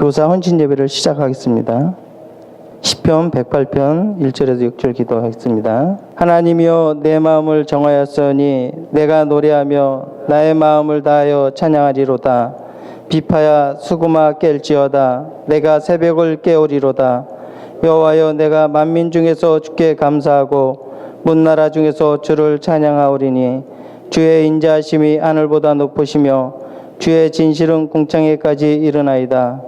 교사 헌신 예배를 시작하겠습니다. 시편 108편 1절에서 6절 기도하겠습니다. 하나님이여 내 마음을 정하였으니 내가 노래하며 나의 마음을 다하여 찬양하리로다. 비파야 수구마 깰지어다. 내가 새벽을 깨우리로다. 여호와여 내가 만민 중에서 주께 감사하고 문나라 중에서 주를 찬양하오리니 주의 인자하심이 하늘보다 높으시며 주의 진실은 궁창에까지 이르나이다.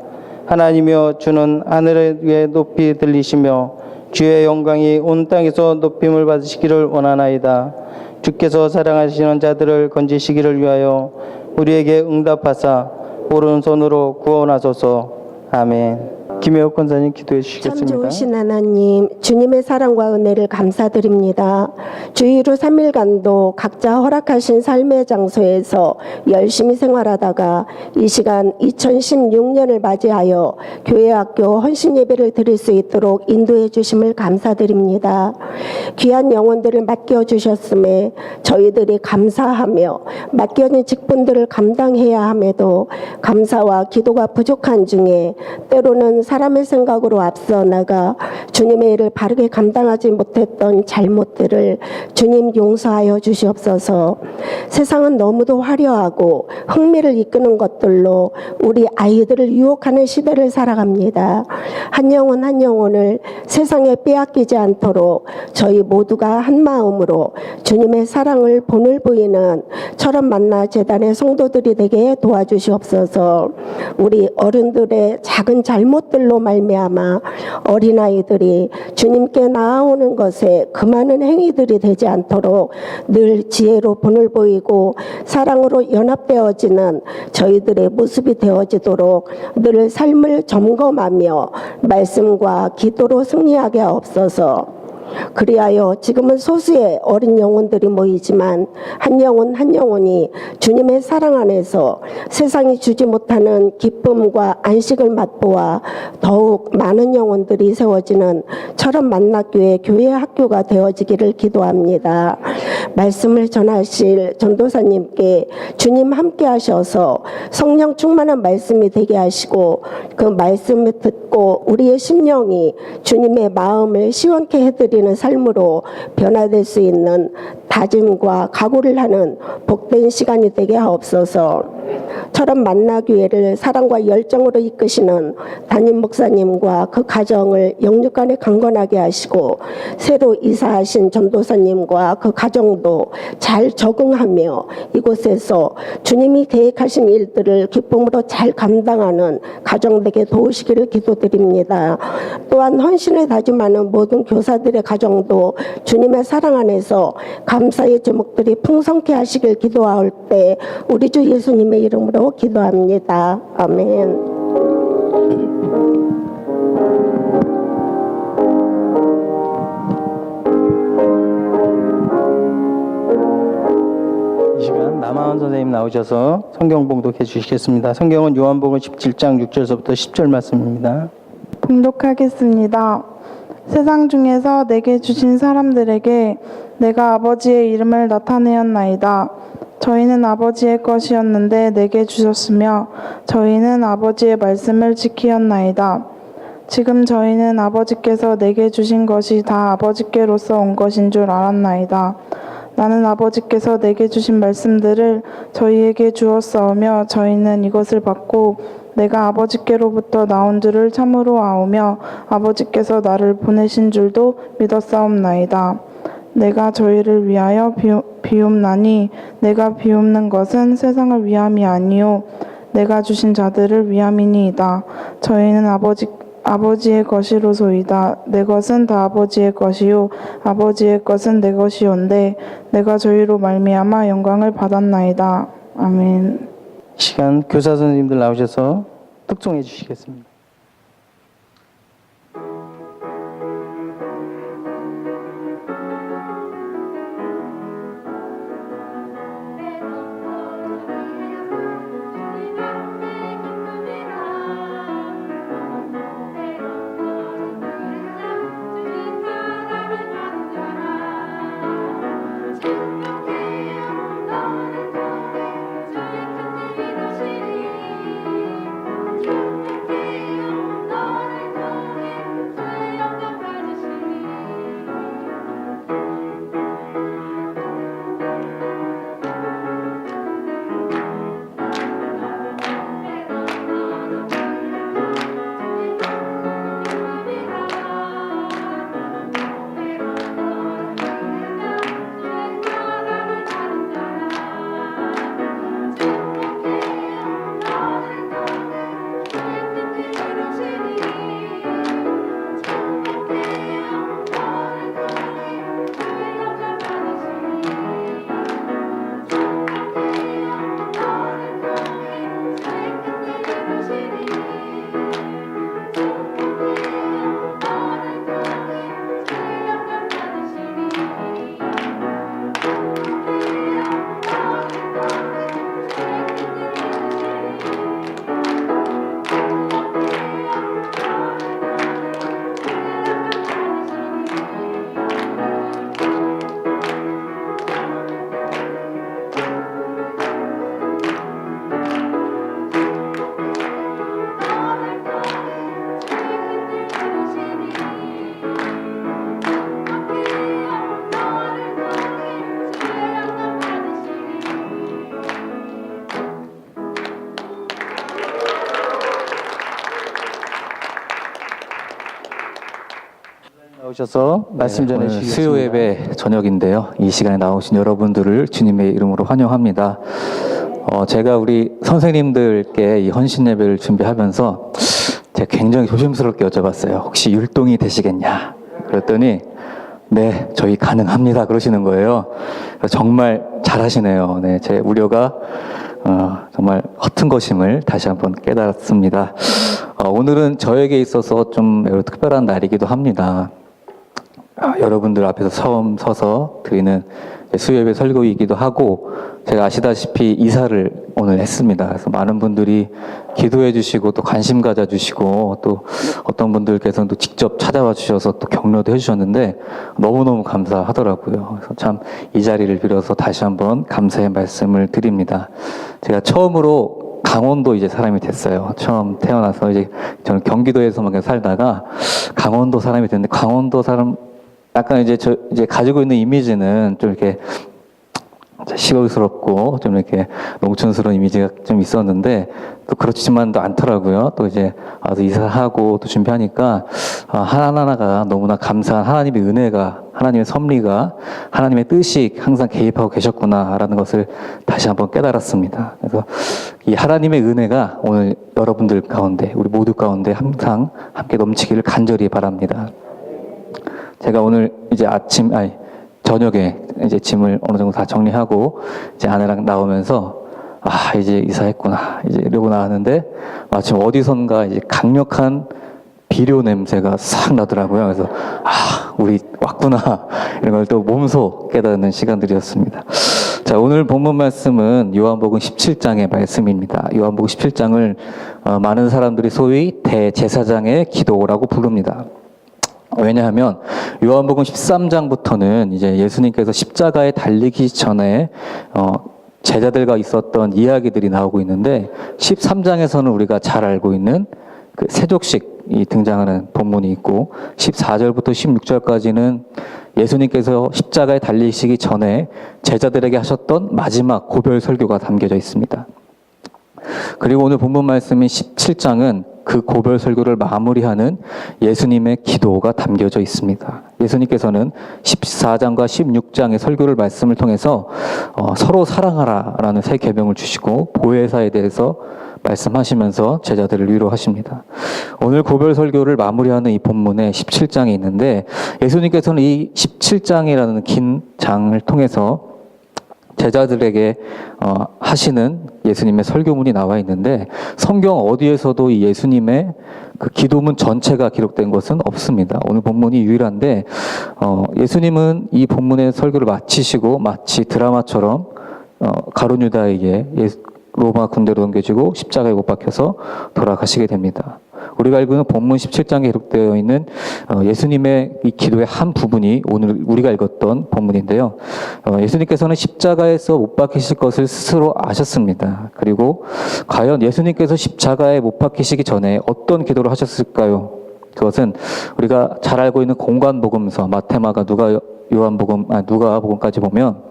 하나님이여 주는 하늘 위에 높이 들리시며 주의 영광이 온 땅에서 높임을 받으시기를 원하나이다. 주께서 사랑하시는 자들을 건지시기를 위하여 우리에게 응답하사 오른손으로 구원하소서. 아멘. 김혜옥 권사님 기도해 주시겠습니다. 참 좋으신 하나님, 주님의 사랑과 은혜를 감사드립니다. 주의로 3일간도 각자 허락하신 삶의 장소에서 열심히 생활하다가 이 시간 2016년을 맞이하여 교회학교 헌신 예배를 드릴 수 있도록 인도해 주심을 감사드립니다. 귀한 영혼들을 맡겨주셨음에 저희들이 감사하며 맡겨진 직분들을 감당해야 함에도 감사와 기도가 부족한 중에 때로는 사람의 생각으로 앞서 나가 주님의 일을 바르게 감당하지 못했던 잘못들을 주님 용서하여 주시옵소서. 세상은 너무도 화려하고 흥미를 이끄는 것들로 우리 아이들을 유혹하는 시대를 살아갑니다. 한 영혼 한 영혼을 세상에 빼앗기지 않도록 저희 모두가 한 마음으로 주님의 사랑을 본을 보이는 철원 만나 재단의 성도들이 되게 도와주시옵소서. 우리 어른들의 작은 잘못들로 말미암아 어린아이들이 주님께 나아오는 것에 그 많은 행위들이 되지 않도록 늘 지혜로 본을 보이고 사랑으로 연합되어지는 저희들의 모습이 되어지도록 늘 삶을 점검하며 말씀과 기도로 승리하게 하옵소서. 그리하여 지금은 소수의 어린 영혼들이 모이지만 한 영혼 한 영혼이 주님의 사랑 안에서 세상이 주지 못하는 기쁨과 안식을 맛보아 더욱 많은 영혼들이 세워지는 철원 만나교회 교회 학교가 되어지기를 기도합니다. 말씀을 전하실 전도사님께 주님 함께 하셔서 성령 충만한 말씀이 되게 하시고 그 말씀을 듣고 우리의 심령이 주님의 마음을 시원케 해드리는 삶으로 변화될 수 있는 다짐과 각오를 하는 복된 시간이 되게 하옵소서. 철원 만나교회를 사랑과 열정으로 이끄시는 담임 목사님과 그 가정을 영육간에 강건하게 하시고 새로 이사하신 전도사님과 그 가정도 잘 적응하며 이곳에서 주님이 계획하신 일들을 기쁨으로 잘 감당하는 가정되게 도우시기를 기도드립니다. 또한 헌신을 다짐하는 모든 교사들의 가정도 주님의 사랑 안에서 감사의 제목들이 풍성케 하시길 기도할 때 우리 주 예수님의 이름으로 기도합니다. 아멘. 이 시간 남아원 선생님 나오셔서 성경 봉독해 주시겠습니다. 성경은 요한복음 17장 6절서부터 10절 말씀입니다. 봉독하겠습니다. 세상 중에서 내게 주신 사람들에게 내가 아버지의 이름을 나타내었나이다. 저희는 아버지의 것이었는데 내게 주셨으며 저희는 아버지의 말씀을 지키었나이다. 지금 저희는 아버지께서 내게 주신 것이 다 아버지께로서 온 것인 줄 알았나이다. 나는 아버지께서 내게 주신 말씀들을 저희에게 주었사오며 저희는 이것을 받고 내가 아버지께로부터 나온 줄을 참으로 아오며 아버지께서 나를 보내신 줄도 믿었사옵나이다. 내가 저희를 위하여 비움나니 내가 비움는 것은 세상을 위함이 아니요 내가 주신 자들을 위함이니이다. 저희는 아버지의 것이로소이다. 내 것은 다 아버지의 것이요 아버지의 것은 내 것이온데 내가 저희로 말미암아 영광을 받았나이다. 아멘. 시간 교사 선생님들 나오셔서 특송해 주시겠습니다. 나오셔서 말씀 오늘 전해주시겠습니다. 수요 예배 저녁인데요. 이 시간에 나오신 여러분들을 주님의 이름으로 환영합니다. 제가 우리 선생님들께 이 헌신 예배를 준비하면서 제가 굉장히 조심스럽게 여쭤봤어요. 혹시 율동이 되시겠냐? 그랬더니 네, 저희 가능합니다. 그러시는 거예요. 정말 잘하시네요. 네, 제 우려가 정말 허튼 것임을 다시 한번 깨달았습니다. 오늘은 저에게 있어서 좀 매우 특별한 날이기도 합니다. 여러분들 앞에서 처음 서서 드리는 수요예배 설교이기도 하고, 제가 아시다시피 이사를 오늘 했습니다. 그래서 많은 분들이 기도해 주시고 또 관심 가져 주시고, 또 어떤 분들께서는 또 직접 찾아와 주셔서 또 격려도 해 주셨는데 너무너무 감사하더라고요. 그래서 참 이 자리를 빌어서 다시 한번 감사의 말씀을 드립니다. 제가 처음으로 강원도 이제 사람이 됐어요. 처음 태어나서 이제 저는 경기도에서만 살다가 강원도 사람이 됐는데, 강원도 사람 약간 이제 가지고 있는 이미지는 좀 이렇게 시골스럽고 좀 이렇게 농촌스러운 이미지가 좀 있었는데, 또 그렇지만도 않더라고요. 또 이제 와서 이사하고 또 준비하니까 하나하나가 너무나 감사한 하나님의 은혜가, 하나님의 섭리가, 하나님의 뜻이 항상 개입하고 계셨구나라는 것을 다시 한번 깨달았습니다. 그래서 이 하나님의 은혜가 오늘 여러분들 가운데, 우리 모두 가운데 항상 함께 넘치기를 간절히 바랍니다. 제가 오늘 이제 저녁에 이제 짐을 어느 정도 다 정리하고 이제 아내랑 나오면서 이제 이사했구나 이제 이러고 나왔는데, 마침 어디선가 이제 강력한 비료 냄새가 싹 나더라고요. 그래서 우리 왔구나 이런 걸 또 몸소 깨닫는 시간들이었습니다. 자, 오늘 본문 말씀은 요한복음 17장의 말씀입니다. 요한복음 17장을 많은 사람들이 소위 대제사장의 기도라고 부릅니다. 왜냐하면 요한복음 13장부터는 이제 예수님께서 십자가에 달리기 전에 제자들과 있었던 이야기들이 나오고 있는데, 13장에서는 우리가 잘 알고 있는 그 세족식이 등장하는 본문이 있고, 14절부터 16절까지는 예수님께서 십자가에 달리시기 전에 제자들에게 하셨던 마지막 고별 설교가 담겨져 있습니다. 그리고 오늘 본문 말씀인 17장은 그 고별 설교를 마무리하는 예수님의 기도가 담겨져 있습니다. 예수님께서는 14장과 16장의 설교를 말씀을 통해서 서로 사랑하라라는 새 계명을 주시고 보혜사에 대해서 말씀하시면서 제자들을 위로하십니다. 오늘 고별 설교를 마무리하는 이 본문에 17장이 있는데, 예수님께서는 이 17장이라는 긴 장을 통해서 제자들에게 하시는 예수님의 설교문이 나와 있는데, 성경 어디에서도 이 예수님의 그 기도문 전체가 기록된 것은 없습니다. 오늘 본문이 유일한데, 예수님은 이 본문의 설교를 마치시고 마치 드라마처럼 가룟 유다에게 로마 군대로 넘겨지고 십자가에 못 박혀서 돌아가시게 됩니다. 우리가 알고 있는 본문 17장에 기록되어 있는 예수님의 이 기도의 한 부분이 오늘 우리가 읽었던 본문인데요. 예수님께서는 십자가에서 못 박히실 것을 스스로 아셨습니다. 그리고 과연 예수님께서 십자가에 못 박히시기 전에 어떤 기도를 하셨을까요? 그것은 우리가 잘 알고 있는 공관복음서 마태, 마가, 누가복음까지 보면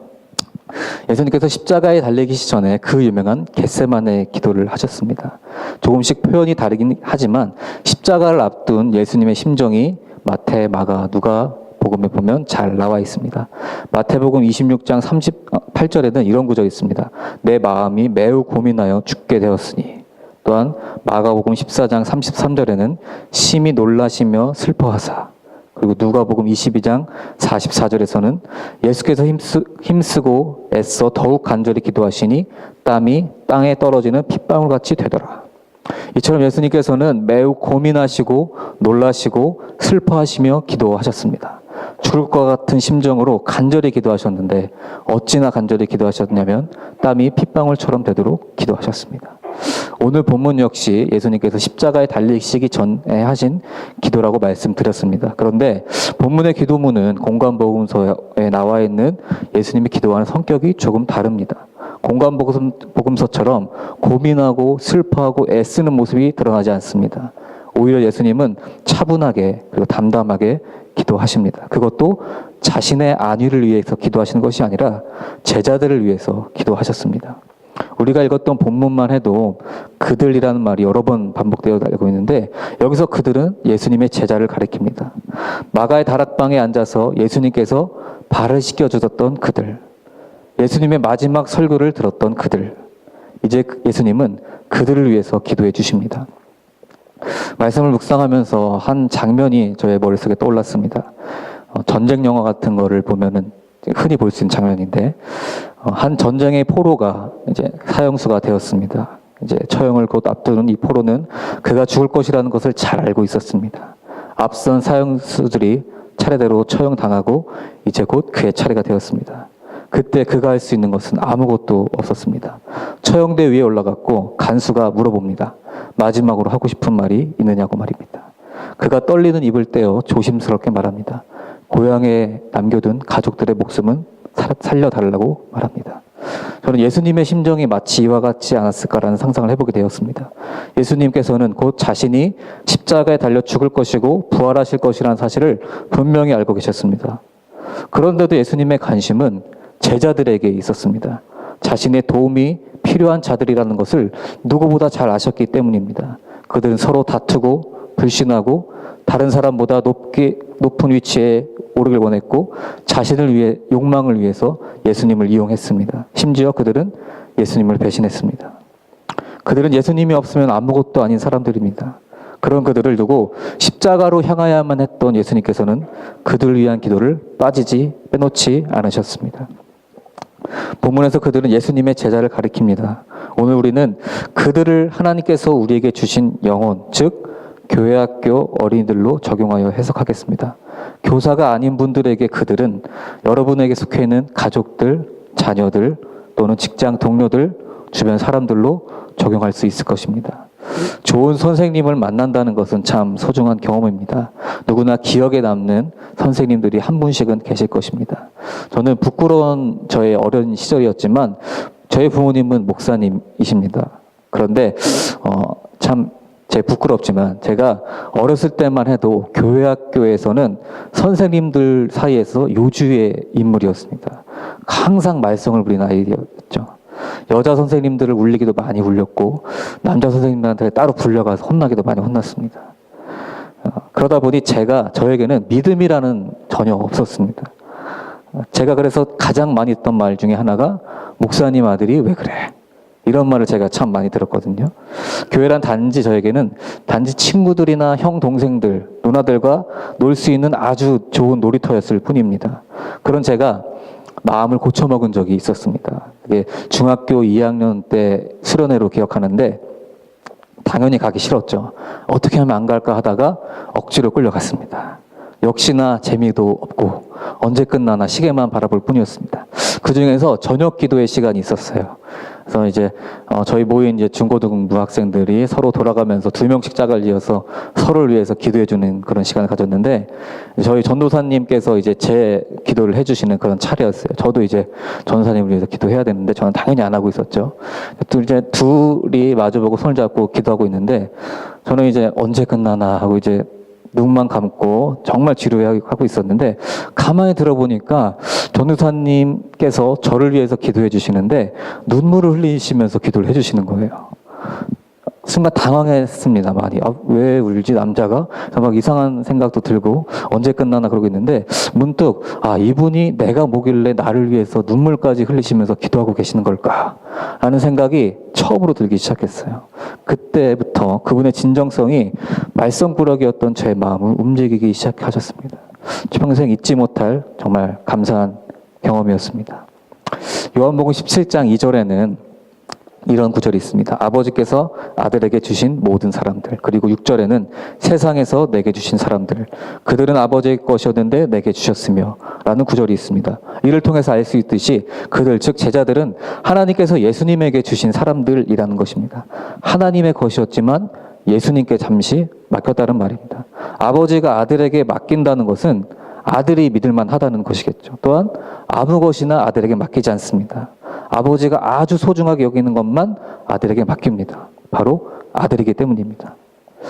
예수님께서 십자가에 달리기 전에 그 유명한 겟세마네 기도를 하셨습니다. 조금씩 표현이 다르긴 하지만 십자가를 앞둔 예수님의 심정이 마태, 마가, 누가복음에 보면 잘 나와 있습니다. 마태복음 26장 38절에는 이런 구절이 있습니다. 내 마음이 매우 고민하여 죽게 되었으니. 또한 마가복음 14장 33절에는 심히 놀라시며 슬퍼하사. 그리고 누가복음 22장 44절에서는 예수께서 힘쓰고 애써 더욱 간절히 기도하시니 땀이 땅에 떨어지는 핏방울같이 되더라. 이처럼 예수님께서는 매우 고민하시고 놀라시고 슬퍼하시며 기도하셨습니다. 죽을 것 같은 심정으로 간절히 기도하셨는데, 어찌나 간절히 기도하셨냐면 땀이 핏방울처럼 되도록 기도하셨습니다. 오늘 본문 역시 예수님께서 십자가에 달리시기 전에 하신 기도라고 말씀드렸습니다. 그런데 본문의 기도문은 공관복음서에 나와 있는 예수님이 기도하는 성격이 조금 다릅니다. 공관복음서처럼 고민하고 슬퍼하고 애쓰는 모습이 드러나지 않습니다. 오히려 예수님은 차분하게 그리고 담담하게 기도하십니다. 그것도 자신의 안위를 위해서 기도하시는 것이 아니라 제자들을 위해서 기도하셨습니다. 우리가 읽었던 본문만 해도 그들이라는 말이 여러 번 반복되어 알고 있는데 여기서 그들은 예수님의 제자를 가리킵니다. 마가의 다락방에 앉아서 예수님께서 발을 씻겨주셨던 그들, 예수님의 마지막 설교를 들었던 그들, 이제 예수님은 그들을 위해서 기도해 주십니다. 말씀을 묵상하면서 한 장면이 저의 머릿속에 떠올랐습니다. 전쟁 영화 같은 거를 보면은 흔히 볼 수 있는 장면인데, 한 전쟁의 포로가 이제 사형수가 되었습니다. 이제 처형을 곧 앞두는 이 포로는 그가 죽을 것이라는 것을 잘 알고 있었습니다. 앞선 사형수들이 차례대로 처형당하고 이제 곧 그의 차례가 되었습니다. 그때 그가 할 수 있는 것은 아무것도 없었습니다. 처형대 위에 올라갔고 간수가 물어봅니다. 마지막으로 하고 싶은 말이 있느냐고 말입니다. 그가 떨리는 입을 떼어 조심스럽게 말합니다. 고향에 남겨둔 가족들의 목숨은 살려달라고 말합니다. 저는 예수님의 심정이 마치 이와 같지 않았을까라는 상상을 해보게 되었습니다. 예수님께서는 곧 자신이 십자가에 달려 죽을 것이고 부활하실 것이라는 사실을 분명히 알고 계셨습니다. 그런데도 예수님의 관심은 제자들에게 있었습니다. 자신의 도움이 필요한 자들이라는 것을 누구보다 잘 아셨기 때문입니다. 그들은 서로 다투고 불신하고 다른 사람보다 높은 위치에 오르길 원했고 자신을 위해 욕망을 위해서 예수님을 이용했습니다. 심지어 그들은 예수님을 배신했습니다. 그들은 예수님이 없으면 아무것도 아닌 사람들입니다. 그런 그들을 두고 십자가로 향하야만 했던 예수님께서는 그들을 위한 기도를 빼놓지 않으셨습니다. 본문에서 그들은 예수님의 제자를 가리킵니다. 오늘 우리는 그들을 하나님께서 우리에게 주신 영혼, 즉 교회학교 어린이들로 적용하여 해석하겠습니다. 교사가 아닌 분들에게 그들은 여러분에게 속해 있는 가족들, 자녀들 또는 직장 동료들, 주변 사람들로 적용할 수 있을 것입니다. 좋은 선생님을 만난다는 것은 참 소중한 경험입니다. 누구나 기억에 남는 선생님들이 한 분씩은 계실 것입니다. 저는 부끄러운 저의 어린 시절이었지만 저희 부모님은 목사님이십니다. 그런데 참 제 부끄럽지만 제가 어렸을 때만 해도 교회 학교에서는 선생님들 사이에서 요주의 인물이었습니다. 항상 말썽을 부린 아이였죠. 여자 선생님들을 울리기도 많이 울렸고 남자 선생님들한테 따로 불려가서 혼나기도 많이 혼났습니다. 그러다 보니 저에게는 믿음이라는 전혀 없었습니다. 제가 그래서 가장 많이 듣던 말 중에 하나가 목사님 아들이 왜 그래? 이런 말을 제가 참 많이 들었거든요. 교회란 저에게는 단지 친구들이나 형, 동생들, 누나들과 놀 수 있는 아주 좋은 놀이터였을 뿐입니다. 그런 제가 마음을 고쳐먹은 적이 있었습니다. 그게 중학교 2학년 때 수련회로 기억하는데 당연히 가기 싫었죠. 어떻게 하면 안 갈까 하다가 억지로 끌려갔습니다. 역시나 재미도 없고 언제 끝나나 시계만 바라볼 뿐이었습니다. 그 중에서 저녁 기도의 시간이 있었어요. 그래서 이제 저희 모인 이제 중고등부 학생들이 서로 돌아가면서 2명씩 짝을 이어서 서로를 위해서 기도해주는 그런 시간을 가졌는데 저희 전도사님께서 이제 제 기도를 해주시는 그런 차례였어요. 저도 이제 전도사님을 위해서 기도해야 되는데 저는 당연히 안 하고 있었죠. 이제 둘이 마주보고 손을 잡고 기도하고 있는데 저는 이제 언제 끝나나 하고 이제 눈만 감고 정말 지루해하고 있었는데 가만히 들어보니까 전도사님께서 저를 위해서 기도해 주시는데 눈물을 흘리시면서 기도를 해주시는 거예요. 순간 당황했습니다. 많이. 왜 울지 남자가? 막 이상한 생각도 들고 언제 끝나나 그러고 있는데 문득 이분이 내가 뭐길래 나를 위해서 눈물까지 흘리시면서 기도하고 계시는 걸까? 라는 생각이 처음으로 들기 시작했어요. 그때부터 그분의 진정성이 말썽꾸러기였던 제 마음을 움직이기 시작하셨습니다. 평생 잊지 못할 정말 감사한 경험이었습니다. 요한복음 17장 2절에는 이런 구절이 있습니다. 아버지께서 아들에게 주신 모든 사람들, 그리고 6절에는 세상에서 내게 주신 사람들, 그들은 아버지의 것이었는데 내게 주셨으며 라는 구절이 있습니다. 이를 통해서 알 수 있듯이 그들, 즉 제자들은 하나님께서 예수님에게 주신 사람들이라는 것입니다. 하나님의 것이었지만 예수님께 잠시 맡겼다는 말입니다. 아버지가 아들에게 맡긴다는 것은 아들이 믿을만 하다는 것이겠죠. 또한 아무 것이나 아들에게 맡기지 않습니다. 아버지가 아주 소중하게 여기는 것만 아들에게 맡깁니다. 바로 아들이기 때문입니다.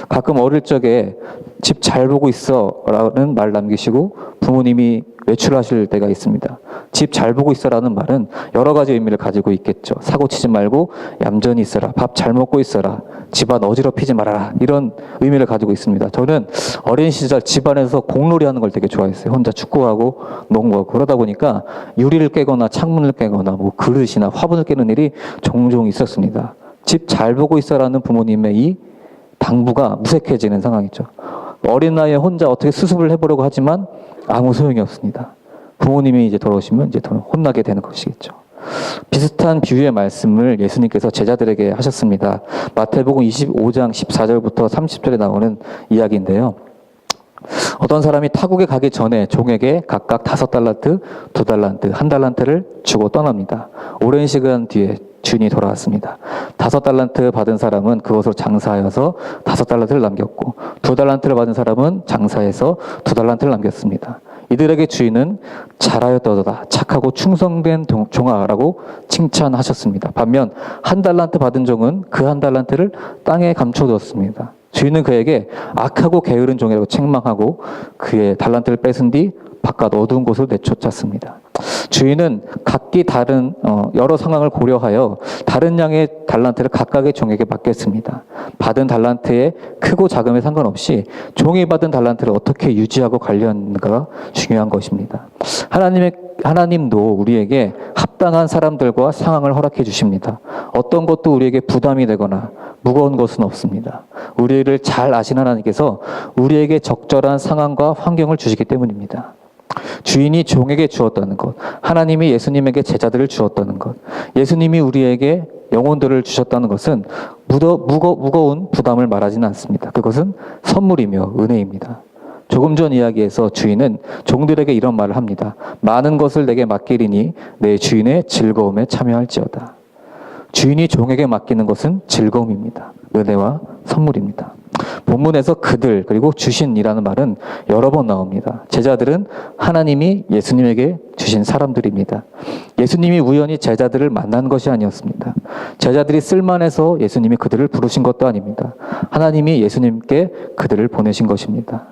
가끔 어릴 적에 집 잘 보고 있어 라는 말 남기시고 부모님이 외출하실 때가 있습니다. 집 잘 보고 있어라는 말은 여러 가지 의미를 가지고 있겠죠. 사고 치지 말고 얌전히 있어라. 밥 잘 먹고 있어라. 집안 어지럽히지 말아라. 이런 의미를 가지고 있습니다. 저는 어린 시절 집안에서 공놀이 하는 걸 되게 좋아했어요. 혼자 축구하고 농구하고 그러다 보니까 유리를 깨거나 창문을 깨거나 뭐 그릇이나 화분을 깨는 일이 종종 있었습니다. 집 잘 보고 있어라는 부모님의 이 당부가 무색해지는 상황이죠. 어린 나이에 혼자 어떻게 수습을 해보려고 하지만 아무 소용이 없습니다. 부모님이 이제 돌아오시면 이제 혼나게 되는 것이겠죠. 비슷한 비유의 말씀을 예수님께서 제자들에게 하셨습니다. 마태복음 25장 14절부터 30절에 나오는 이야기인데요. 어떤 사람이 타국에 가기 전에 종에게 각각 5달란트, 2달란트, 1달란트를 주고 떠납니다. 오랜 시간 뒤에 주인이 돌아왔습니다. 5달란트 받은 사람은 그것으로 장사하여서 5달란트를 남겼고 2달란트를 받은 사람은 장사해서 2달란트를 남겼습니다. 이들에게 주인은 잘하였도다 착하고 충성된 종아라고 칭찬하셨습니다. 반면 1달란트 받은 종은 그 1달란트를 땅에 감춰두었습니다. 주인은 그에게 악하고 게으른 종이라고 책망하고 그의 달란트를 뺏은 뒤 바깥 어두운 곳으로 내쫓았습니다. 주인은 각기 다른 여러 상황을 고려하여 다른 양의 달란트를 각각의 종에게 맡겼습니다. 받은 달란트의 크고 작음에 상관없이 종이 받은 달란트를 어떻게 유지하고 관리하는가가 중요한 것입니다. 하나님도 우리에게 합당한 사람들과 상황을 허락해 주십니다. 어떤 것도 우리에게 부담이 되거나 무거운 것은 없습니다. 우리를 잘 아신 하나님께서 우리에게 적절한 상황과 환경을 주시기 때문입니다. 주인이 종에게 주었다는 것, 하나님이 예수님에게 제자들을 주었다는 것, 예수님이 우리에게 영혼들을 주셨다는 것은 무거운 부담을 말하지는 않습니다. 그것은 선물이며 은혜입니다. 조금 전 이야기에서 주인은 종들에게 이런 말을 합니다. 많은 것을 내게 맡기리니 내 주인의 즐거움에 참여할지어다. 주인이 종에게 맡기는 것은 즐거움입니다. 은혜와 선물입니다. 본문에서 그들 그리고 주신이라는 말은 여러 번 나옵니다. 제자들은 하나님이 예수님에게 주신 사람들입니다. 예수님이 우연히 제자들을 만난 것이 아니었습니다. 제자들이 쓸만해서 예수님이 그들을 부르신 것도 아닙니다. 하나님이 예수님께 그들을 보내신 것입니다.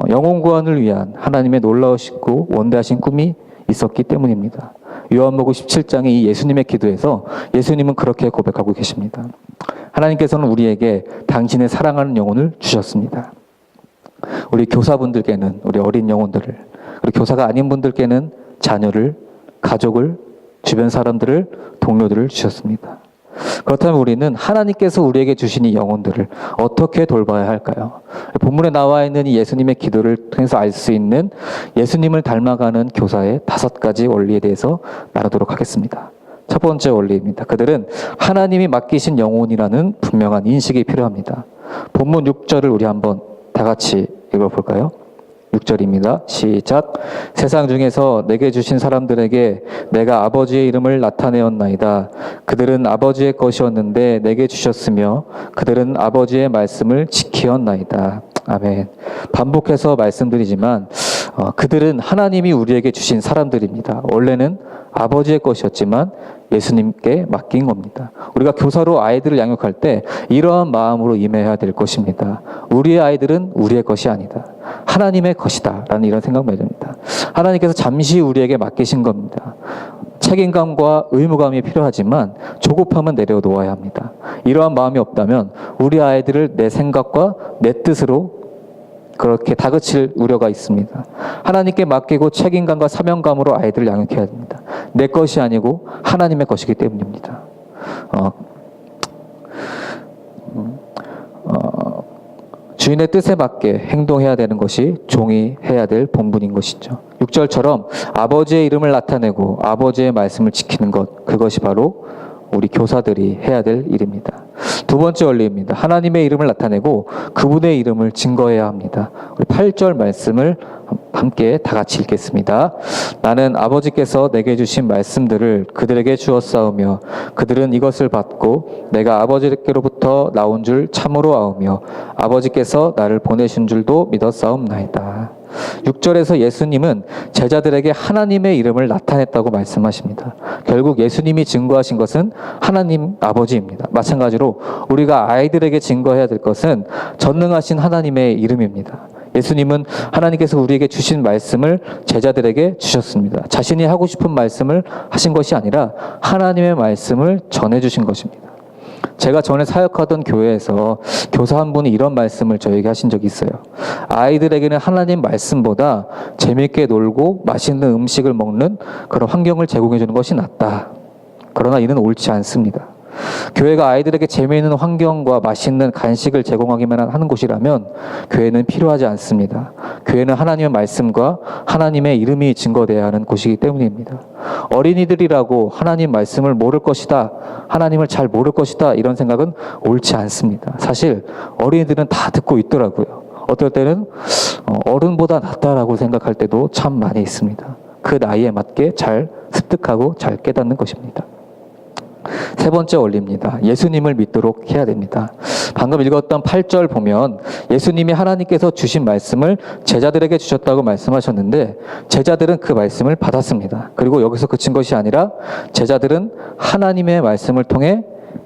영혼 구원을 위한 하나님의 놀라우시고 원대하신 꿈이 있었기 때문입니다. 요한복음 17장의 이 예수님의 기도에서 예수님은 그렇게 고백하고 계십니다. 하나님께서는 우리에게 당신의 사랑하는 영혼을 주셨습니다. 우리 교사분들께는 우리 어린 영혼들을, 그리고 교사가 아닌 분들께는 자녀를, 가족을, 주변 사람들을, 동료들을 주셨습니다. 그렇다면 우리는 하나님께서 우리에게 주신 이 영혼들을 어떻게 돌봐야 할까요? 본문에 나와 있는 이 예수님의 기도를 통해서 알 수 있는 예수님을 닮아가는 교사의 5가지 원리에 대해서 나누도록 하겠습니다. 첫 번째 원리입니다. 그들은 하나님이 맡기신 영혼이라는 분명한 인식이 필요합니다. 본문 6절을 우리 한번 다 같이 읽어볼까요? 6절입니다. 시작. 세상 중에서 내게 주신 사람들에게 내가 아버지의 이름을 나타내었나이다. 그들은 아버지의 것이었는데 내게 주셨으며 그들은 아버지의 말씀을 지키었나이다. 아멘. 반복해서 말씀드리지만 그들은 하나님이 우리에게 주신 사람들입니다. 원래는 아버지의 것이었지만 예수님께 맡긴 겁니다. 우리가 교사로 아이들을 양육할 때 이러한 마음으로 임해야 될 것입니다. 우리의 아이들은 우리의 것이 아니다. 하나님의 것이다. 라는 이런 생각을 해야 됩니다. 하나님께서 잠시 우리에게 맡기신 겁니다. 책임감과 의무감이 필요하지만 조급함은 내려놓아야 합니다. 이러한 마음이 없다면 우리 아이들을 내 생각과 내 뜻으로 그렇게 다그칠 우려가 있습니다. 하나님께 맡기고 책임감과 사명감으로 아이들을 양육해야 됩니다. 내 것이 아니고 하나님의 것이기 때문입니다. 주인의 뜻에 맞게 행동해야 되는 것이 종이 해야 될 본분인 것이죠. 6절처럼 아버지의 이름을 나타내고 아버지의 말씀을 지키는 것, 그것이 바로 우리 교사들이 해야 될 일입니다. 두 번째 원리입니다. 하나님의 이름을 나타내고 그분의 이름을 증거해야 합니다. 우리 8절 말씀을 함께 다 같이 읽겠습니다. 나는 아버지께서 내게 주신 말씀들을 그들에게 주었사오며 그들은 이것을 받고 내가 아버지께로부터 나온 줄 참으로 아오며 아버지께서 나를 보내신 줄도 믿었사옵나이다. 6절에서 예수님은 제자들에게 하나님의 이름을 나타냈다고 말씀하십니다. 결국 예수님이 증거하신 것은 하나님 아버지입니다. 마찬가지로 우리가 아이들에게 증거해야 될 것은 전능하신 하나님의 이름입니다. 예수님은 하나님께서 우리에게 주신 말씀을 제자들에게 주셨습니다. 자신이 하고 싶은 말씀을 하신 것이 아니라 하나님의 말씀을 전해주신 것입니다. 제가 전에 사역하던 교회에서 교사 한 분이 이런 말씀을 저에게 하신 적이 있어요. 아이들에게는 하나님 말씀보다 재미있게 놀고 맛있는 음식을 먹는 그런 환경을 제공해 주는 것이 낫다. 그러나 이는 옳지 않습니다. 교회가 아이들에게 재미있는 환경과 맛있는 간식을 제공하기만 하는 곳이라면 교회는 필요하지 않습니다. 교회는 하나님의 말씀과 하나님의 이름이 증거되어야 하는 곳이기 때문입니다. 어린이들이라고 하나님 말씀을 모를 것이다, 하나님을 잘 모를 것이다, 이런 생각은 옳지 않습니다. 사실 어린이들은 다 듣고 있더라고요. 어떨 때는 어른보다 낫다라고 생각할 때도 참 많이 있습니다. 그 나이에 맞게 잘 습득하고 잘 깨닫는 것입니다. 세 번째 원리입니다. 예수님을 믿도록 해야 됩니다. 방금 읽었던 8절 보면 예수님이 하나님께서 주신 말씀을 제자들에게 주셨다고 말씀하셨는데 제자들은 그 말씀을 받았습니다. 그리고 여기서 그친 것이 아니라 제자들은 하나님의 말씀을 통해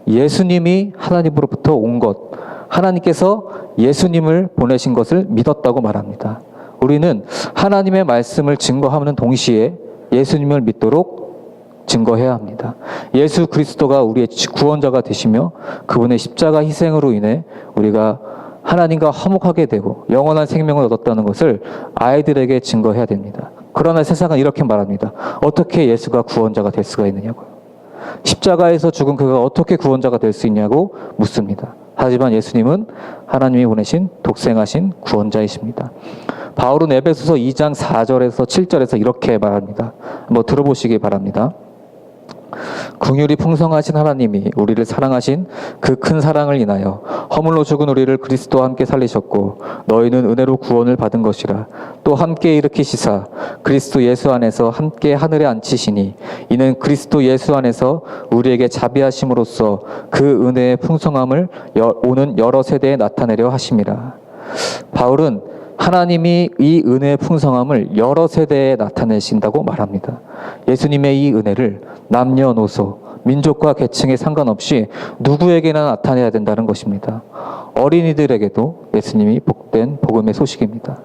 예수님이 하나님으로부터 온 것, 하나님께서 예수님을 보내신 것을 믿었다고 말합니다. 우리는 하나님의 말씀을 증거하는 동시에 예수님을 믿도록 증거해야 합니다. 예수 그리스도가 우리의 구원자가 되시며 그분의 십자가 희생으로 인해 우리가 하나님과 화목하게 되고 영원한 생명을 얻었다는 것을 아이들에게 증거해야 됩니다. 그러나 세상은 이렇게 말합니다. 어떻게 예수가 구원자가 될 수가 있느냐고요. 십자가에서 죽은 그가 어떻게 구원자가 될 수 있냐고 묻습니다. 하지만 예수님은 하나님이 보내신 독생하신 구원자이십니다. 바울은 에베소서 2장 4절에서 7절에서 이렇게 말합니다. 한번 들어보시기 바랍니다. 긍휼이 풍성하신 하나님이 우리를 사랑하신 그 큰 사랑을 인하여 허물로 죽은 우리를 그리스도와 함께 살리셨고 너희는 은혜로 구원을 받은 것이라. 또 함께 일으키시사 그리스도 예수 안에서 함께 하늘에 앉히시니 이는 그리스도 예수 안에서 우리에게 자비하심으로써 그 은혜의 풍성함을 오는 여러 세대에 나타내려 하심이라. 바울은 하나님이 이 은혜의 풍성함을 여러 세대에 나타내신다고 말합니다. 예수님의 이 은혜를 남녀노소, 민족과 계층에 상관없이 누구에게나 나타내야 된다는 것입니다. 어린이들에게도 예수님이 복된 복음의 소식입니다.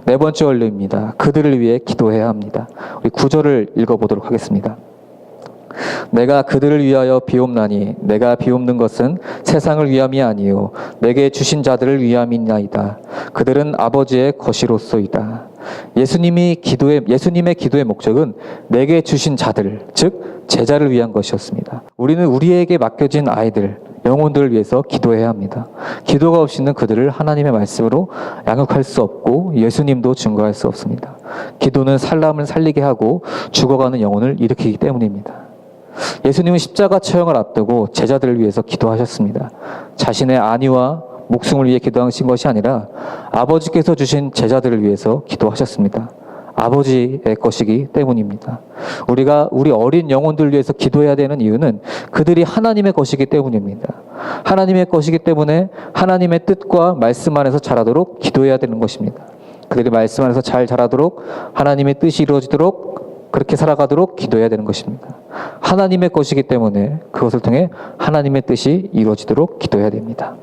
네 번째 원리입니다. 그들을 위해 기도해야 합니다. 우리 9절을 읽어보도록 하겠습니다. 내가 그들을 위하여 비옵나니 내가 비옵는 것은 세상을 위함이 아니요 내게 주신 자들을 위함이나이다. 그들은 아버지의 것이로소이다. 예수님의 기도의 목적은 내게 주신 자들, 즉 제자를 위한 것이었습니다. 우리는 우리에게 맡겨진 아이들, 영혼들을 위해서 기도해야 합니다. 기도가 없이는 그들을 하나님의 말씀으로 양육할 수 없고 예수님도 증거할 수 없습니다. 기도는 사람을 살리게 하고 죽어가는 영혼을 일으키기 때문입니다. 예수님은 십자가 처형을 앞두고 제자들을 위해서 기도하셨습니다. 자신의 안위와 목숨을 위해 기도하신 것이 아니라 아버지께서 주신 제자들을 위해서 기도하셨습니다. 아버지의 것이기 때문입니다. 우리가 우리 어린 영혼들을 위해서 기도해야 되는 이유는 그들이 하나님의 것이기 때문입니다. 하나님의 것이기 때문에 하나님의 뜻과 말씀 안에서 자라도록 기도해야 되는 것입니다. 그들이 말씀 안에서 잘 자라도록 하나님의 뜻이 이루어지도록 그렇게 살아가도록 기도해야 되는 것입니다. 하나님의 것이기 때문에 그것을 통해 하나님의 뜻이 이루어지도록 기도해야 됩니다.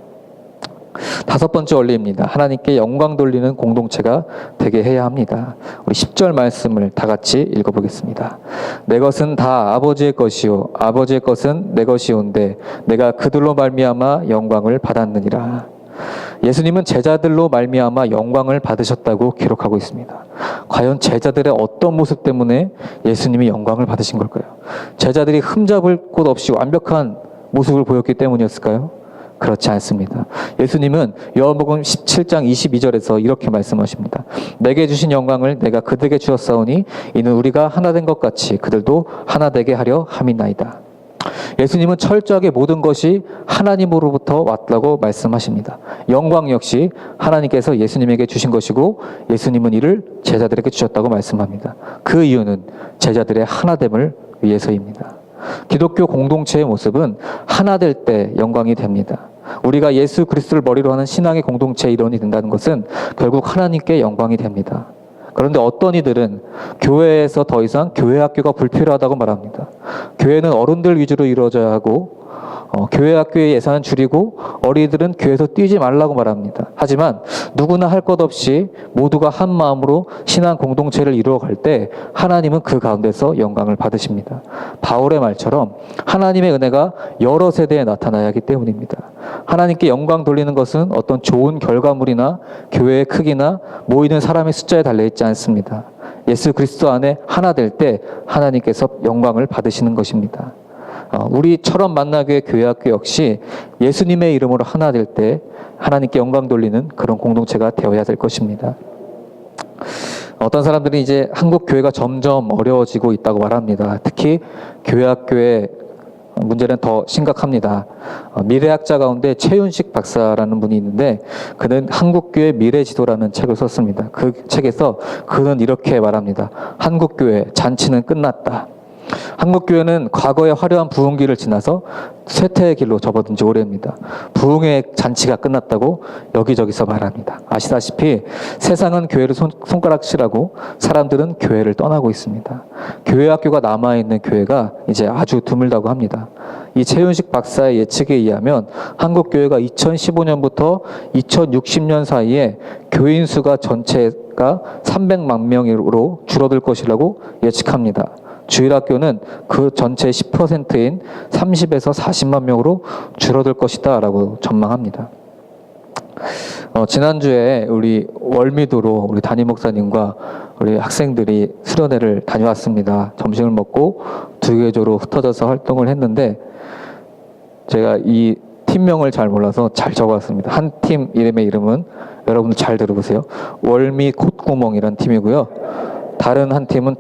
다섯 번째 원리입니다. 하나님께 영광 돌리는 공동체가 되게 해야 합니다. 우리 10절 말씀을 다 같이 읽어보겠습니다. 내 것은 다 아버지의 것이요 아버지의 것은 내 것이온데 내가 그들로 말미암아 영광을 받았느니라. 예수님은 제자들로 말미암아 영광을 받으셨다고 기록하고 있습니다. 과연 제자들의 어떤 모습 때문에 예수님이 영광을 받으신 걸까요? 제자들이 흠잡을 곳 없이 완벽한 모습을 보였기 때문이었을까요? 그렇지 않습니다. 예수님은 요한복음 17장 22절에서 이렇게 말씀하십니다. 내게 주신 영광을 내가 그들에게 주었사오니 이는 우리가 하나 된 것 같이 그들도 하나 되게 하려 함이나이다. 예수님은 철저하게 모든 것이 하나님으로부터 왔다고 말씀하십니다. 영광 역시 하나님께서 예수님에게 주신 것이고 예수님은 이를 제자들에게 주셨다고 말씀합니다. 그 이유는 제자들의 하나됨을 위해서입니다. 기독교 공동체의 모습은 하나 될 때 영광이 됩니다. 우리가 예수 그리스도를 머리로 하는 신앙의 공동체의 일원이 된다는 것은 결국 하나님께 영광이 됩니다. 그런데 어떤 이들은 교회에서 더 이상 교회 학교가 불필요하다고 말합니다. 교회는 어른들 위주로 이루어져야 하고 교회 학교의 예산은 줄이고 어린이들은 교회에서 뛰지 말라고 말합니다. 하지만 누구나 할 것 없이 모두가 한 마음으로 신앙 공동체를 이루어갈 때 하나님은 그 가운데서 영광을 받으십니다. 바울의 말처럼 하나님의 은혜가 여러 세대에 나타나야 하기 때문입니다. 하나님께 영광 돌리는 것은 어떤 좋은 결과물이나 교회의 크기나 모이는 사람의 숫자에 달려있지 않습니다. 예수 그리스도 안에 하나 될 때 하나님께서 영광을 받으시는 것입니다. 우리처럼 만나교회 교회학교 역시 예수님의 이름으로 하나 될 때 하나님께 영광 돌리는 그런 공동체가 되어야 될 것입니다. 어떤 사람들이 이제 한국 교회가 점점 어려워지고 있다고 말합니다. 특히 교회학교의 문제는 더 심각합니다. 미래학자 가운데 최윤식 박사라는 분이 있는데 그는 한국교회 미래지도라는 책을 썼습니다. 그 책에서 그는 이렇게 말합니다. 한국교회 잔치는 끝났다. 한국교회는 과거의 화려한 부흥기를 지나서 쇠퇴의 길로 접어든 지 오래입니다. 부흥의 잔치가 끝났다고 여기저기서 말합니다. 아시다시피 세상은 교회를 손가락질하고 사람들은 교회를 떠나고 있습니다. 교회 학교가 남아있는 교회가 이제 아주 드물다고 합니다. 이 최윤식 박사의 예측에 의하면 한국교회가 2015년부터 2060년 사이에 교인 수가 전체가 300만 명으로 줄어들 것이라고 예측합니다. 주일학교는 그 전체의 10%인 30에서 40만 명으로 줄어들 것이다 라고 전망합니다. 지난주에 우리 월미도로 우리 담임 목사님과 우리 학생들이 수련회를 다녀왔습니다. 점심을 먹고 두 개조로 흩어져서 활동을 했는데 제가 이 팀명을 잘 몰라서 잘 적어왔습니다. 한 팀 이름은 여러분들 잘 들어보세요. 월미 콧구멍이라는 팀이고요. 다른 한 팀은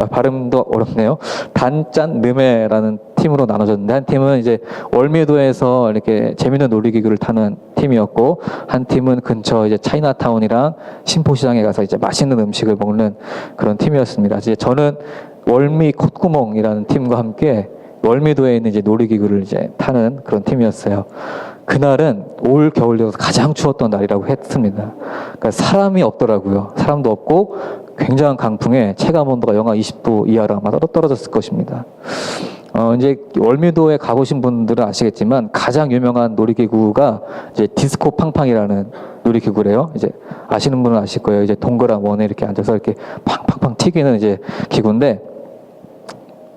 발음도 어렵네요. 단짠느메라는 팀으로 나눠졌는데 한 팀은 이제 월미도에서 이렇게 재밌는 놀이기구를 타는 팀이었고 한 팀은 근처 이제 차이나타운이랑 신포시장에 가서 이제 맛있는 음식을 먹는 그런 팀이었습니다. 이제 저는 월미 콧구멍이라는 팀과 함께 월미도에 있는 이제 놀이기구를 이제 타는 그런 팀이었어요. 그날은 올 겨울 들어서 가장 추웠던 날이라고 했습니다. 그러니까 사람이 없더라고요. 사람도 없고 굉장한 강풍에 체감 온도가 영하 20도 이하로 아마 떨어졌을 것입니다. 이제 월미도에 가보신 분들은 아시겠지만 가장 유명한 놀이기구가 이제 디스코 팡팡이라는 놀이기구래요. 이제 아시는 분은 아실 거예요. 이제 동그란 원에 이렇게 앉아서 이렇게 팡팡팡 튀기는 이제 기구인데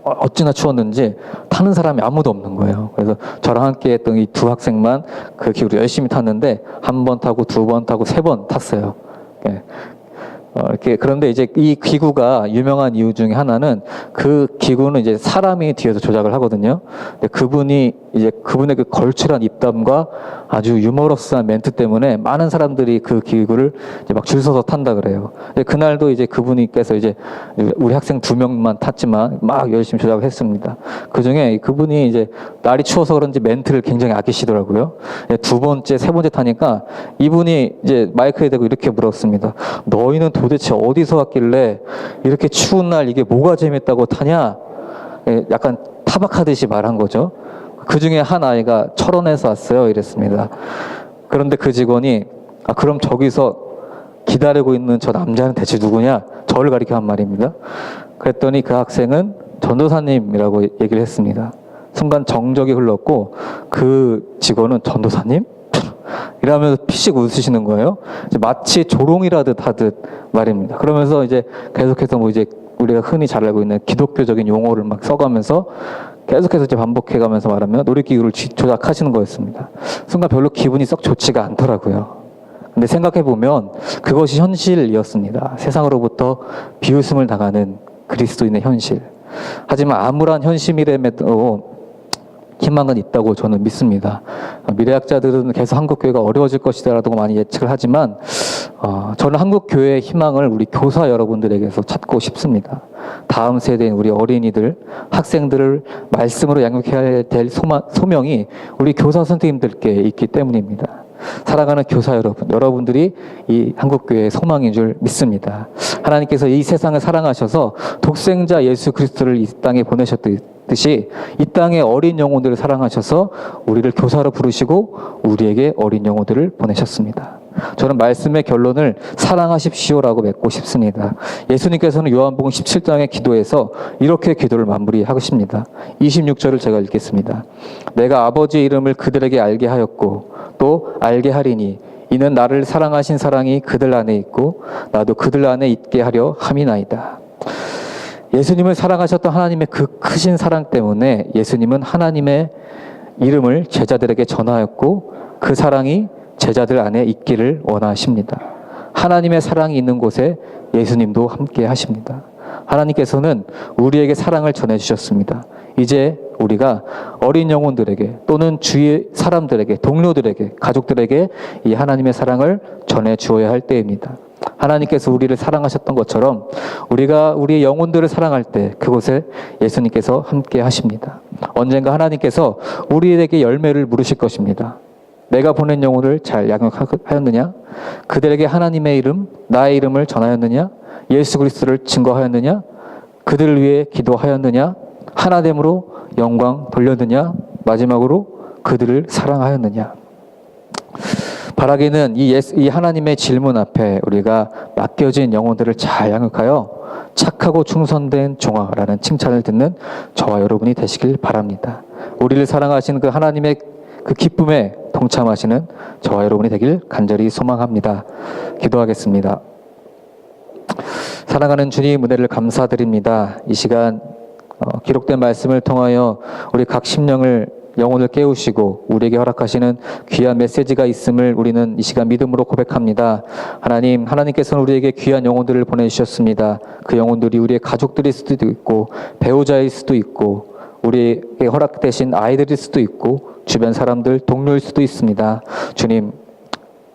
어찌나 추웠는지 타는 사람이 아무도 없는 거예요. 그래서 저랑 함께 했던 이 두 학생만 그 기구를 열심히 탔는데 한 번 타고 두 번 타고 세 번 탔어요. 이렇게 그런데 이제 이 기구가 유명한 이유 중에 하나는 그 기구는 이제 사람이 뒤에서 조작을 하거든요. 근데 그분의 그 걸출한 입담과 아주 유머러스한 멘트 때문에 많은 사람들이 그 기구를 이제 막 줄 서서 탄다 그래요. 근데 그날도 이제 그분께서 이제 우리 학생 2명만 탔지만 막 열심히 조작을 했습니다. 그 중에 그분이 이제 날이 추워서 그런지 멘트를 굉장히 아끼시더라고요. 두 번째, 세 번째 타니까 이분이 이제 마이크에 대고 이렇게 물었습니다. 너희는 도대체 어디서 왔길래 이렇게 추운 날 이게 뭐가 재밌다고 타냐? 약간 타박하듯이 말한 거죠. 그 중에 한 아이가 철원에서 왔어요. 이랬습니다. 그런데 그 직원이 그럼 저기서 기다리고 있는 저 남자는 대체 누구냐? 저를 가리켜 한 말입니다. 그랬더니 그 학생은 전도사님이라고 얘기를 했습니다. 순간 정적이 흘렀고 그 직원은 전도사님? 이러면서 피식 웃으시는 거예요. 마치 조롱이라듯 하듯 말입니다. 그러면서 이제 계속해서 뭐 이제 우리가 흔히 잘 알고 있는 기독교적인 용어를 막 써가면서 계속해서 이제 반복해가면서 말하면 놀이기구를 조작하시는 거였습니다. 순간 별로 기분이 썩 좋지가 않더라고요. 근데 생각해보면 그것이 현실이었습니다. 세상으로부터 비웃음을 당하는 그리스도인의 현실. 하지만 암울한 현실임에도 희망은 있다고 저는 믿습니다. 미래학자들은 계속 한국교회가 어려워질 것이다라고 많이 예측을 하지만 저는 한국교회의 희망을 우리 교사 여러분들에게서 찾고 싶습니다. 다음 세대인 우리 어린이들, 학생들을 말씀으로 양육해야 될 소명이 우리 교사 선생님들께 있기 때문입니다. 사랑하는 교사 여러분, 여러분들이 이 한국교회의 소망인 줄 믿습니다. 하나님께서 이 세상을 사랑하셔서 독생자 예수 그리스도를 이 땅에 보내셨듯이 듯이 이 땅의 어린 영혼들을 사랑하셔서 우리를 교사로 부르시고 우리에게 어린 영혼들을 보내셨습니다. 저는 말씀의 결론을 사랑하십시오라고 맺고 싶습니다. 예수님께서는 요한복음 17장의 기도에서 이렇게 기도를 마무리하십니다. 26절을 제가 읽겠습니다. 내가 아버지의 이름을 그들에게 알게 하였고 또 알게 하리니 이는 나를 사랑하신 사랑이 그들 안에 있고 나도 그들 안에 있게 하려 함이나이다. 예수님을 사랑하셨던 하나님의 그 크신 사랑 때문에 예수님은 하나님의 이름을 제자들에게 전하였고 그 사랑이 제자들 안에 있기를 원하십니다. 하나님의 사랑이 있는 곳에 예수님도 함께 하십니다. 하나님께서는 우리에게 사랑을 전해주셨습니다. 이제 우리가 어린 영혼들에게 또는 주위 사람들에게, 동료들에게, 가족들에게 이 하나님의 사랑을 전해주어야 할 때입니다. 하나님께서 우리를 사랑하셨던 것처럼 우리가 우리의 영혼들을 사랑할 때 그곳에 예수님께서 함께 하십니다. 언젠가 하나님께서 우리에게 열매를 물으실 것입니다. 내가 보낸 영혼을 잘 양육하였느냐? 그들에게 하나님의 이름, 나의 이름을 전하였느냐? 예수 그리스도를 증거하였느냐? 그들을 위해 기도하였느냐? 하나됨으로 영광 돌렸느냐? 마지막으로 그들을 사랑하였느냐? 바라기는 이 하나님의 질문 앞에 우리가 맡겨진 영혼들을 잘 양육하여 착하고 충성된 종아라는 칭찬을 듣는 저와 여러분이 되시길 바랍니다. 우리를 사랑하시는 그 하나님의 그 기쁨에 동참하시는 저와 여러분이 되길 간절히 소망합니다. 기도하겠습니다. 사랑하는 주님 은혜를 감사드립니다. 이 시간 기록된 말씀을 통하여 우리 각 심령을 영혼을 깨우시고 우리에게 허락하시는 귀한 메시지가 있음을 우리는 이 시간 믿음으로 고백합니다. 하나님께서는 우리에게 귀한 영혼들을 보내주셨습니다. 그 영혼들이 우리의 가족들일 수도 있고 배우자일 수도 있고 우리에게 허락되신 아이들일 수도 있고 주변 사람들, 동료일 수도 있습니다. 주님,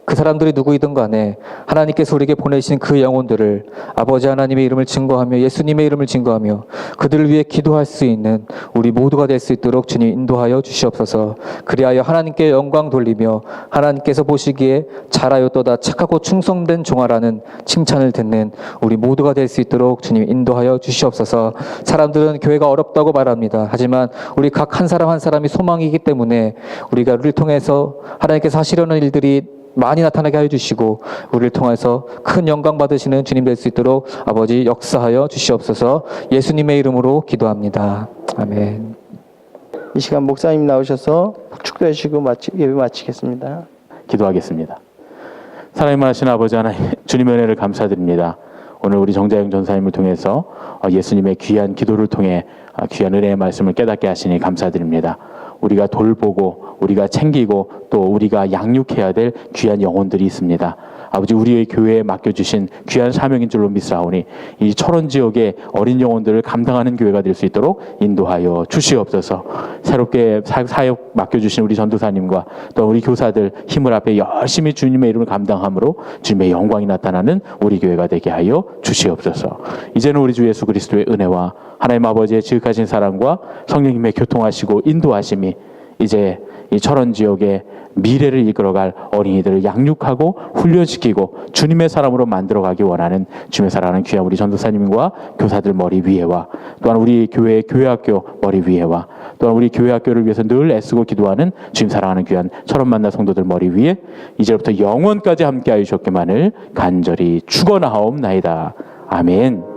그 사람들이 누구이든 간에 하나님께서 우리에게 보내신 그 영혼들을 아버지 하나님의 이름을 증거하며 예수님의 이름을 증거하며 그들을 위해 기도할 수 있는 우리 모두가 될 수 있도록 주님 인도하여 주시옵소서. 그리하여 하나님께 영광 돌리며 하나님께서 보시기에 잘하였도다 착하고 충성된 종아라는 칭찬을 듣는 우리 모두가 될 수 있도록 주님 인도하여 주시옵소서. 사람들은 교회가 어렵다고 말합니다. 하지만 우리 각 한 사람 한 사람이 소망이기 때문에 우리가 우리를 통해서 하나님께서 하시려는 일들이 많이 나타나게 하여 주시고 우리를 통해서 큰 영광 받으시는 주님 될 수 있도록 아버지 역사하여 주시옵소서. 예수님의 이름으로 기도합니다. 아멘. 이 시간 목사님 나오셔서 축도해 주시고 예배 마치겠습니다. 기도하겠습니다. 사랑이 많으신 아버지 하나님, 주님의 은혜를 감사드립니다. 오늘 우리 정자영 전사님을 통해서 예수님의 귀한 기도를 통해 귀한 은혜의 말씀을 깨닫게 하시니 감사드립니다. 우리가 돌보고 우리가 챙기고 또 우리가 양육해야 될 귀한 영혼들이 있습니다. 아버지, 우리의 교회에 맡겨주신 귀한 사명인 줄로 믿사오니 이 철원 지역의 어린 영혼들을 감당하는 교회가 될 수 있도록 인도하여 주시옵소서. 새롭게 사역 맡겨주신 우리 전도사님과 또 우리 교사들 힘을 합해 열심히 주님의 이름을 감당함으로 주님의 영광이 나타나는 우리 교회가 되게 하여 주시옵소서. 이제는 우리 주 예수 그리스도의 은혜와 하나님 아버지의 지극하신 사랑과 성령님의 교통하시고 인도하심이 이제 이 철원 지역의 미래를 이끌어갈 어린이들을 양육하고 훈련시키고 주님의 사람으로 만들어가기 원하는 주님의 사랑하는 귀한 우리 전도사님과 교사들 머리 위에와 또한 우리 교회의 교회학교 머리 위에와 또한 우리 교회학교를 위해서 늘 애쓰고 기도하는 주님 사랑하는 귀한 철원 만나 성도들 머리 위에 이제부터 영원까지 함께하여 주셨기만을 간절히 축원하옵나이다. 아멘.